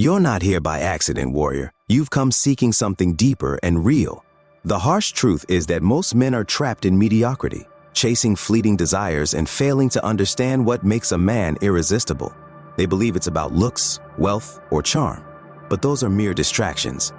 You're not here by accident, warrior. You've come seeking something deeper and real. The harsh truth is that most men are trapped in mediocrity, chasing fleeting desires and failing to understand what makes a man irresistible. They believe it's about looks, wealth, or charm, but those are mere distractions.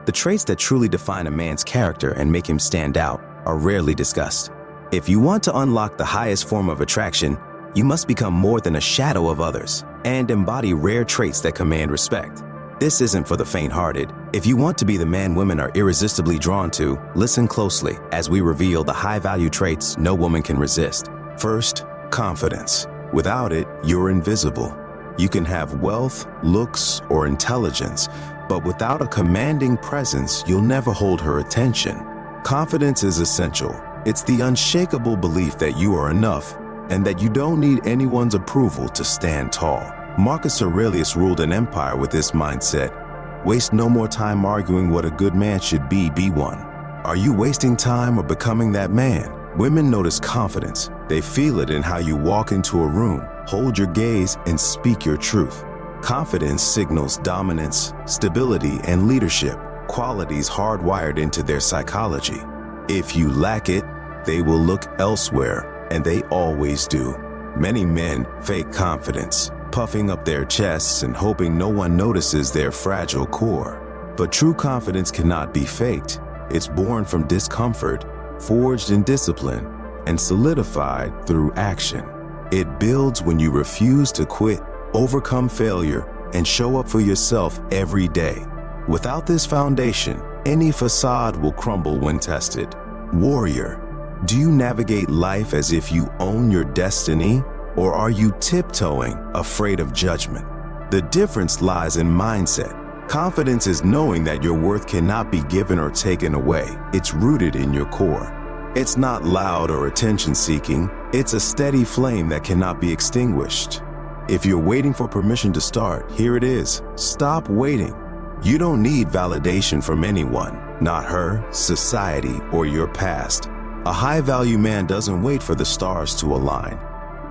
The traits that truly define a man's character and make him stand out are rarely discussed. If you want to unlock the highest form of attraction, you must become more than a shadow of others and embody rare traits that command respect. This isn't for the faint-hearted. If you want to be the man women are irresistibly drawn to, listen closely as we reveal the high-value traits no woman can resist. First, confidence. Without it, you're invisible. You can have wealth, looks, or intelligence, but without a commanding presence, you'll never hold her attention. Confidence is essential. It's the unshakable belief that you are enough and that you don't need anyone's approval to stand tall. Marcus Aurelius ruled an empire with this mindset. Waste no more time arguing what a good man should be one. Are you wasting time or becoming that man? Women notice confidence. They feel it in how you walk into a room, hold your gaze, and speak your truth. Confidence signals dominance, stability, and leadership, qualities hardwired into their psychology. If you lack it, they will look elsewhere, and they always do. Many men fake confidence, puffing up their chests and hoping no one notices their fragile core. But true confidence cannot be faked. It's born from discomfort, forged in discipline, and solidified through action. It builds when you refuse to quit, overcome failure, and show up for yourself every day. Without this foundation, any facade will crumble when tested. Warrior, do you navigate life as if you own your destiny, or are you tiptoeing, afraid of judgment? The difference lies in mindset. Confidence is knowing that your worth cannot be given or taken away. It's rooted in your core. It's not loud or attention-seeking. It's a steady flame that cannot be extinguished. If you're waiting for permission to start, here it is. Stop waiting. You don't need validation from anyone, not her, society, or your past. A high-value man doesn't wait for the stars to align.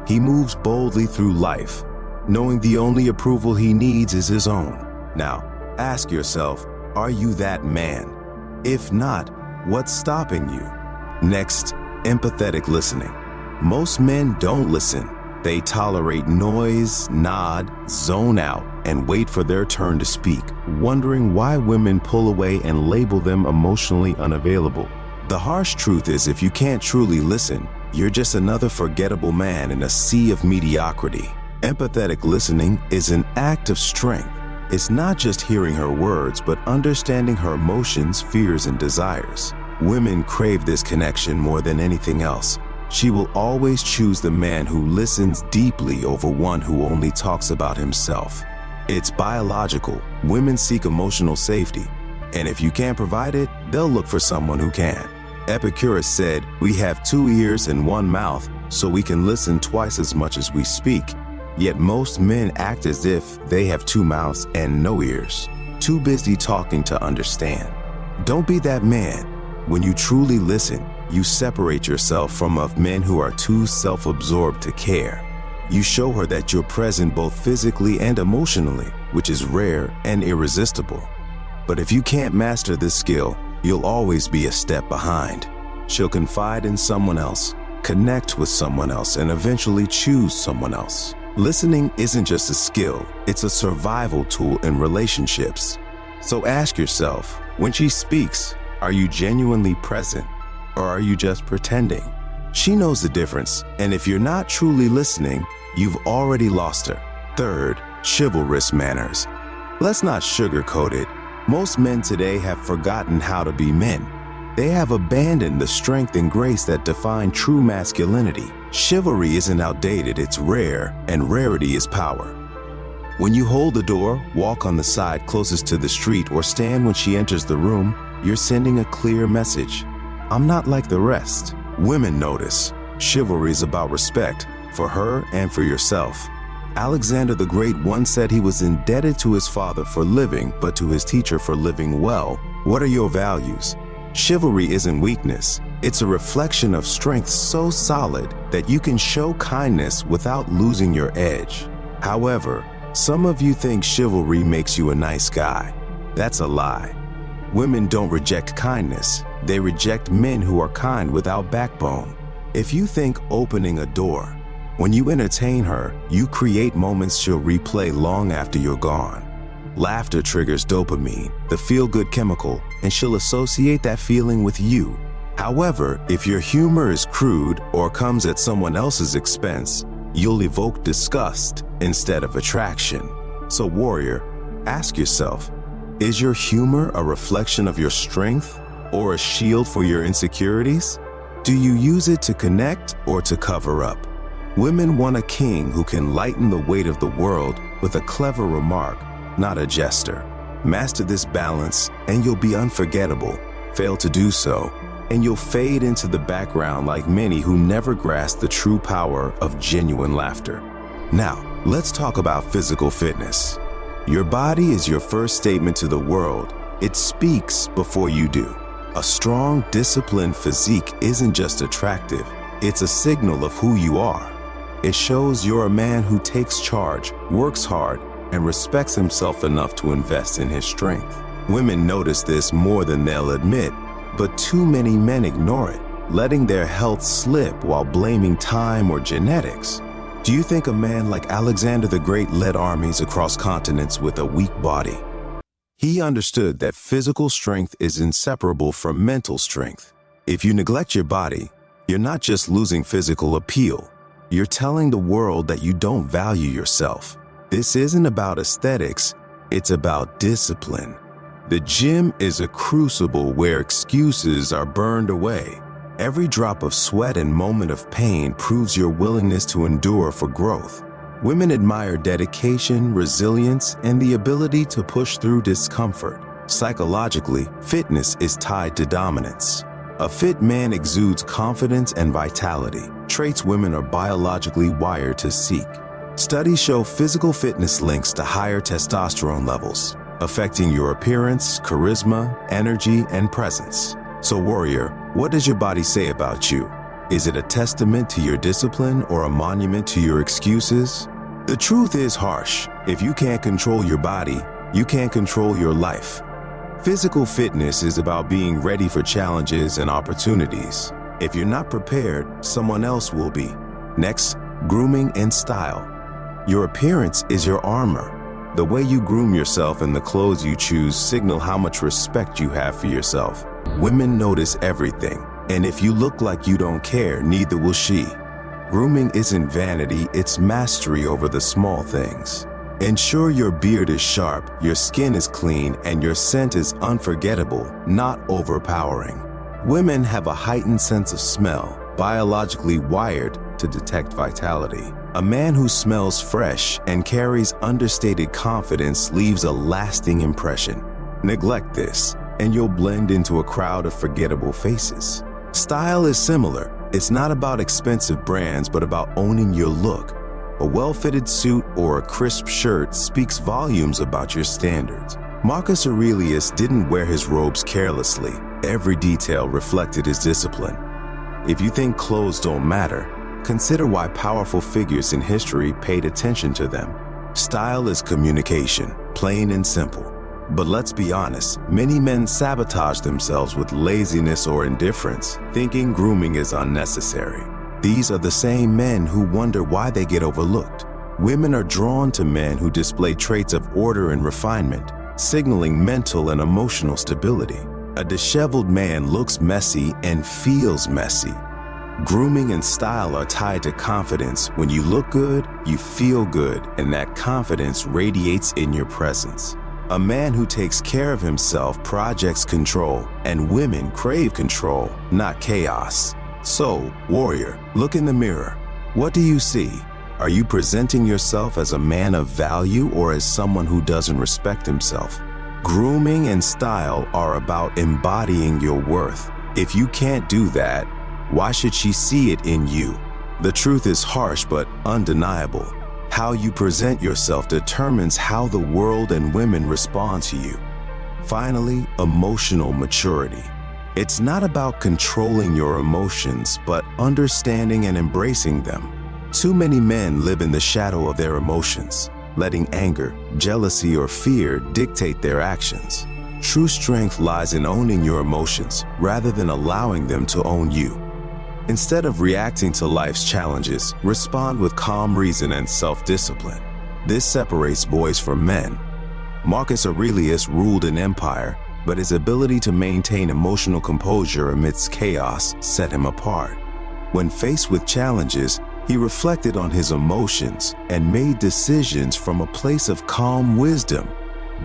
He moves boldly through life, knowing the only approval he needs is his own. Now, ask yourself, are you that man? If not, what's stopping you? Next, empathetic listening. Most men don't listen. They tolerate noise, nod, zone out, and wait for their turn to speak, wondering why women pull away and label them emotionally unavailable. The harsh truth is, if you can't truly listen, you're just another forgettable man in a sea of mediocrity. Empathetic listening is an act of strength. It's not just hearing her words, but understanding her emotions, fears, and desires. Women crave this connection more than anything else. She will always choose the man who listens deeply over one who only talks about himself. It's biological. Women seek emotional safety, and if you can't provide it, they'll look for someone who can. Epictetus said, "We have 2 ears and 1 mouth, so we can listen twice as much as we speak." Yet most men act as if they have 2 mouths and no ears, too busy talking to understand. Don't be that man. When you truly listen, you separate yourself from men who are too self-absorbed to care. You show her that you're present both physically and emotionally, which is rare and irresistible. But if you can't master this skill, you'll always be a step behind. She'll confide in someone else, connect with someone else, and eventually choose someone else. Listening isn't just a skill, it's a survival tool in relationships. So ask yourself, when she speaks, are you genuinely present, or are you just pretending? She knows the difference, and if you're not truly listening, you've already lost her. Third, chivalrous manners. Let's not sugarcoat it. Most men today have forgotten how to be men. They have abandoned the strength and grace that define true masculinity. Chivalry isn't outdated, it's rare, and rarity is power. When you hold the door, walk on the side closest to the street, or stand when she enters the room, you're sending a clear message. I'm not like the rest. Women notice. Chivalry is about respect, for her and for yourself. Alexander the Great once said he was indebted to his father for living, but to his teacher for living well. What are your values? Chivalry isn't weakness. It's a reflection of strength so solid that you can show kindness without losing your edge. However, Some of you think chivalry makes you a nice guy. That's a lie. Women don't reject kindness. They reject men who are kind without backbone. If you think opening a door, when you entertain her, you create moments she'll replay long after you're gone. Laughter triggers dopamine, the feel-good chemical, and she'll associate that feeling with you. However, if your humor is crude or comes at someone else's expense, you'll evoke disgust instead of attraction. So warrior, ask yourself, is your humor a reflection of your strength or a shield for your insecurities? Do you use it to connect or to cover up? Women want a king who can lighten the weight of the world with a clever remark, not a jester. Master this balance and you'll be unforgettable. Fail to do so, and you'll fade into the background like many who never grasp the true power of genuine laughter. Now, let's talk about physical fitness. Your body is your first statement to the world. It speaks before you do. A strong, disciplined physique isn't just attractive, it's a signal of who you are. It shows you're a man who takes charge, works hard, and respects himself enough to invest in his strength. Women notice this more than they'll admit, but too many men ignore it, letting their health slip while blaming time or genetics. Do you think a man like Alexander the Great led armies across continents with a weak body? He understood that physical strength is inseparable from mental strength. If you neglect your body, you're not just losing physical appeal, you're telling the world that you don't value yourself. This isn't about aesthetics, it's about discipline. The gym is a crucible where excuses are burned away. Every drop of sweat and moment of pain proves your willingness to endure for growth. Women admire dedication, resilience, and the ability to push through discomfort. Psychologically, fitness is tied to dominance. A fit man exudes confidence and vitality, traits women are biologically wired to seek. Studies show physical fitness links to higher testosterone levels, affecting your appearance, charisma, energy, and presence. So warrior, what does your body say about you? Is it a testament to your discipline or a monument to your excuses? The truth is harsh. If you can't control your body, you can't control your life. Physical fitness is about being ready for challenges and opportunities. If you're not prepared, someone else will be. Next, grooming and style. Your appearance is your armor. The way you groom yourself and the clothes you choose signal how much respect you have for yourself. Women notice everything, and if you look like you don't care, neither will she. Grooming isn't vanity, it's mastery over the small things. Ensure your beard is sharp, your skin is clean, and your scent is unforgettable, not overpowering. Women have a heightened sense of smell, biologically wired to detect vitality. A man who smells fresh and carries understated confidence leaves a lasting impression. Neglect this, and you'll blend into a crowd of forgettable faces. Style is similar. It's not about expensive brands, but about owning your look. A well-fitted suit or a crisp shirt speaks volumes about your standards. Marcus Aurelius didn't wear his robes carelessly. Every detail reflected his discipline. If you think clothes don't matter, consider why powerful figures in history paid attention to them. Style is communication, plain and simple. But let's be honest, many men sabotage themselves with laziness or indifference, thinking grooming is unnecessary. These are the same men who wonder why they get overlooked. Women are drawn to men who display traits of order and refinement, signaling mental and emotional stability. A disheveled man looks messy and feels messy. Grooming and style are tied to confidence. When you look good, you feel good, and that confidence radiates in your presence. A man who takes care of himself projects control, and women crave control, not chaos. So, warrior, look in the mirror. What do you see? Are you presenting yourself as a man of value or as someone who doesn't respect himself? Grooming and style are about embodying your worth. If you can't do that, why should she see it in you? The truth is harsh but undeniable. How you present yourself determines how the world and women respond to you. Finally, emotional maturity. It's not about controlling your emotions, but understanding and embracing them. Too many men live in the shadow of their emotions. letting anger, jealousy, or fear dictate their actions. True strength lies in owning your emotions rather than allowing them to own you. Instead of reacting to life's challenges, respond with calm reason and self-discipline. This separates boys from men. Marcus Aurelius ruled an empire, but his ability to maintain emotional composure amidst chaos set him apart. When faced with challenges, he reflected on his emotions and made decisions from a place of calm wisdom.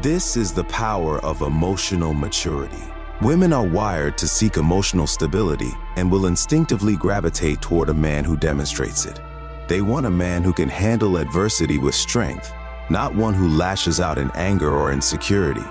This is the power of emotional maturity. Women are wired to seek emotional stability and will instinctively gravitate toward a man who demonstrates it. They want a man who can handle adversity with strength, not one who lashes out in anger or insecurity.